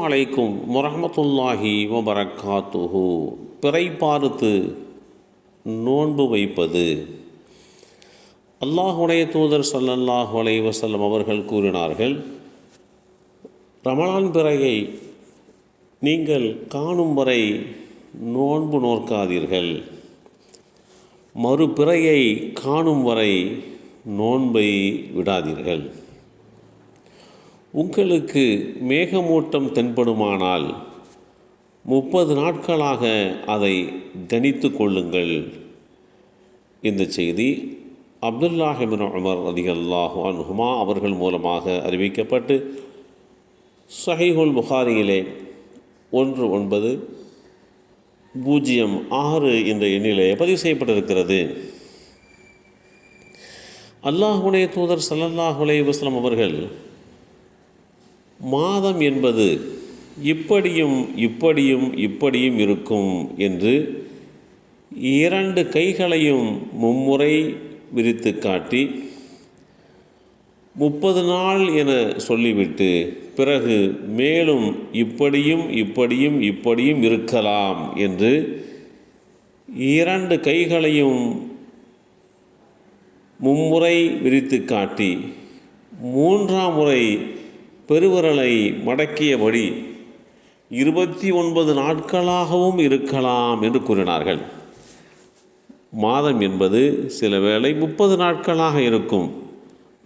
அலைக்கும் வரஹ்மத்துல்லாஹி வபரகாத்துஹு. பிறை பார்த்து நோன்பு வைப்பது. அல்லாஹுடைய தூதர் ஸல்லல்லாஹு அலைஹி வஸல்லம் அவர்கள் கூறினார்கள், ரமலான் பிறையை நீங்கள் காணும் வரை நோன்பு நோற்காதீர்கள், மறுபிறையை காணும் வரை நோன்பை விடாதீர்கள். உங்களுக்கு மேகமூட்டம் தென்படுமானால் 30 நாட்களாக அதை கணித்து கொள்ளுங்கள். இந்த செய்தி அப்துல்லாஹ் இப்னு உமர் ரலியல்லாஹு அன்ஹுமா அவர்கள் மூலமாக அறிவிக்கப்பட்டு ஸஹீஹுல் புகாரியிலே 1906 என்ற எண்ணிலே பதிவு செய்யப்பட்டிருக்கிறது. அல்லாஹ்வுடைய தூதர் ஸல்லல்லாஹு அலைஹி வஸல்லம் அவர்கள், மாதம் என்பது இப்படியும் இப்படியும் இப்படியும் இருக்கும் என்று 2 கைகளையும் மும்முறை விரித்து காட்டி 30 நாள் என சொல்லிவிட்டு பிறகு மேலும் இப்படியும் இப்படியும் இப்படியும் இருக்கலாம் என்று 2 கைகளையும் மும்முறை விரித்து காட்டி 3ஆம் முறை பெருவிரலை மடக்கியபடி 29 நாட்களாகவும் இருக்கலாம் என்று கூறினார்கள். மாதம் என்பது சில வேளை 30 நாட்களாக இருக்கும்,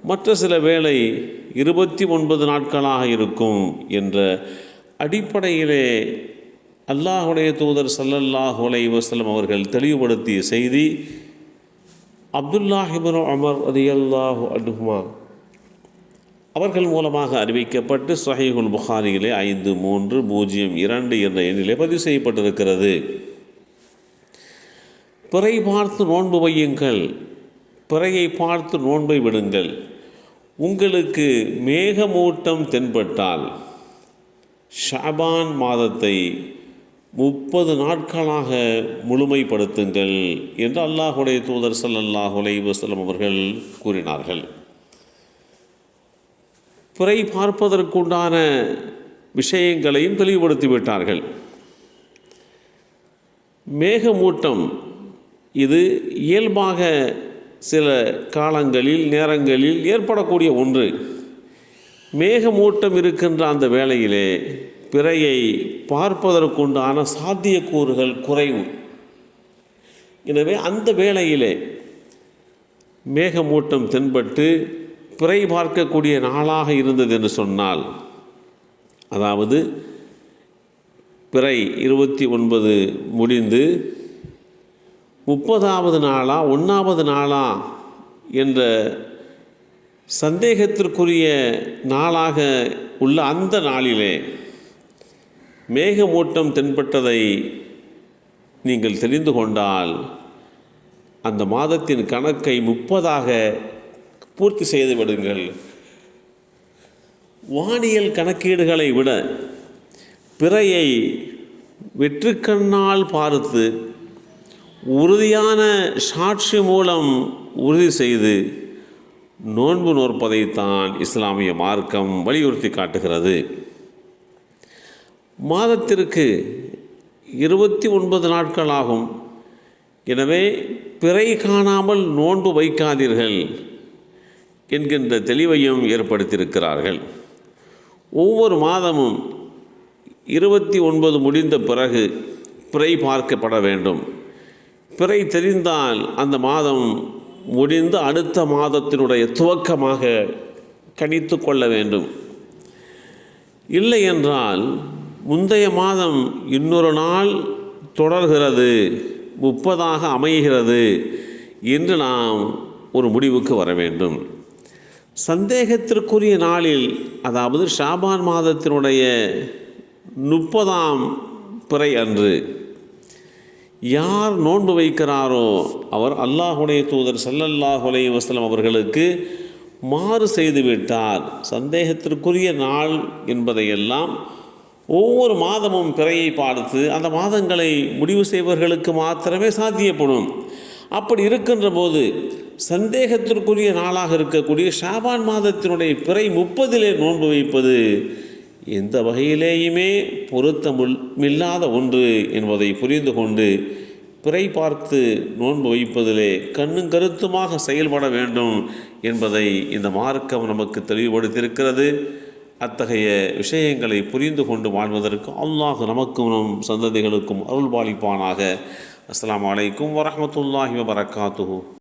மற்ற சில வேளை 29 நாட்களாக இருக்கும் என்ற அடிப்படையிலே அல்லாஹுடைய தூதர் ஸல்லல்லாஹு அலைஹி வஸல்லம் அவர்கள் தெளிவுபடுத்திய செய்தி அப்துல்லாஹ் இப்னு உமர் ரலியல்லாஹு அன்ஹுமா அவர்கள் மூலமாக அறிவிக்கப்பட்டு ஸஹீஹுல் புகாரியிலே 5302 என்ற எண்ணிலே பதிவு செய்யப்பட்டிருக்கிறது. பிறை பார்த்து நோன்பு வையுங்கள், பிறையை பார்த்து நோன்பை விடுங்கள். உங்களுக்கு மேகமூட்டம் தென்பட்டால் ஷஅபான் மாதத்தை 30 நாட்களாக முழுமைப்படுத்துங்கள் என்று அல்லாஹுடைய தூதர் ஸல்லல்லாஹு அலைஹி வஸல்லம் அவர்கள் கூறினார்கள். பிறை பார்ப்பதற்குண்டான விஷயங்களையும் தெளிவுபடுத்திவிட்டார்கள். மேகமூட்டம் இது இயல்பாக சில காலங்களில் நேரங்களில் ஏற்படக்கூடிய ஒன்று. மேகமூட்டம் இருக்கின்ற அந்த வேளையிலே பிறையை பார்ப்பதற்குண்டான சாத்தியக்கூறுகள் குறைவு. எனவே அந்த வேளையிலே மேகமூட்டம் தென்பட்டு பிறை பார்க்கக்கூடிய நாளாக இருந்தது என்று சொன்னால், அதாவது பிறை 29 முடிந்து 30வது நாளா 1வது நாளா என்ற சந்தேகத்திற்குரிய நாளாக உள்ள அந்த நாளிலே மேகமூட்டம் தென்பட்டதை நீங்கள் தெரிந்து கொண்டால் அந்த மாதத்தின் கணக்கை 30ஆக பூர்த்தி செய்து விடுங்கள். வானியல் கணக்கீடுகளை விட பிறையை வெற்றுக்கண்ணால் பார்த்து உறுதியான சாட்சி மூலம் உறுதி செய்து நோன்பு நோற்பதைத்தான் இஸ்லாமிய மார்க்கம் வலியுறுத்தி காட்டுகிறது. மாதத்திற்கு 29 நாட்களாகும். எனவே பிறை காணாமல் நோன்பு வைக்காதீர்கள் என்கின்ற தெளிவையும் ஏற்படுத்தியிருக்கிறார்கள். ஒவ்வொரு மாதமும் 29 முடிந்த பிறகு பிறை பார்க்கப்பட வேண்டும். பிறை தெரிந்தால் அந்த மாதம் முடிந்து அடுத்த மாதத்தினுடைய துவக்கமாக கணித்து கொள்ள வேண்டும். இல்லை என்றால் முந்தைய மாதம் இன்னொரு நாள் தொடர்கிறது, 30ஆக அமைகிறது என்று நாம் ஒரு முடிவுக்கு வர வேண்டும். சந்தேகத்திற்குரிய நாளில், அதாவது ஷாபான் மாதத்தினுடைய 30ஆம் பிறை அன்று யார் நோன்பு வைக்கிறாரோ அவர் அல்லாஹுடைய தூதர் ஸல்லல்லாஹு அலைஹி வஸல்லம் அவர்களுக்கு மாறு செய்துவிட்டார். சந்தேகத்திற்குரிய நாள் என்பதையெல்லாம் ஒவ்வொரு மாதமும் பிறையை பார்த்து அந்த மாதங்களை முடிவு செய்வர்களுக்கு மாத்திரமே சாத்தியப்படும். அப்படி இருக்கின்ற போது சந்தேகத்திற்குரிய நாளாக இருக்கக்கூடிய ஷாபான் மாதத்தினுடைய பிறை 30 நோன்பு வைப்பது எந்த வகையிலேயுமே பொருத்தமில்லாத ஒன்று என்பதை புரிந்து கொண்டு பிறை பார்த்து நோன்பு வைப்பதிலே கண்ணும் கருத்துமாக செயல்பட வேண்டும் என்பதை இந்த மார்க்கம் நமக்கு தெளிவுபடுத்தியிருக்கிறது. அத்தகைய விஷயங்களை புரிந்து கொண்டு வாழ்வதற்கு அல்லாஹ் நமக்கும் நம் சந்ததிகளுக்கும் அருள் பாலிப்பானாக. அஸ்ஸலாமு அலைக்கும் வரஹ்மத்துல்லாஹி வபரகாத்துஹு.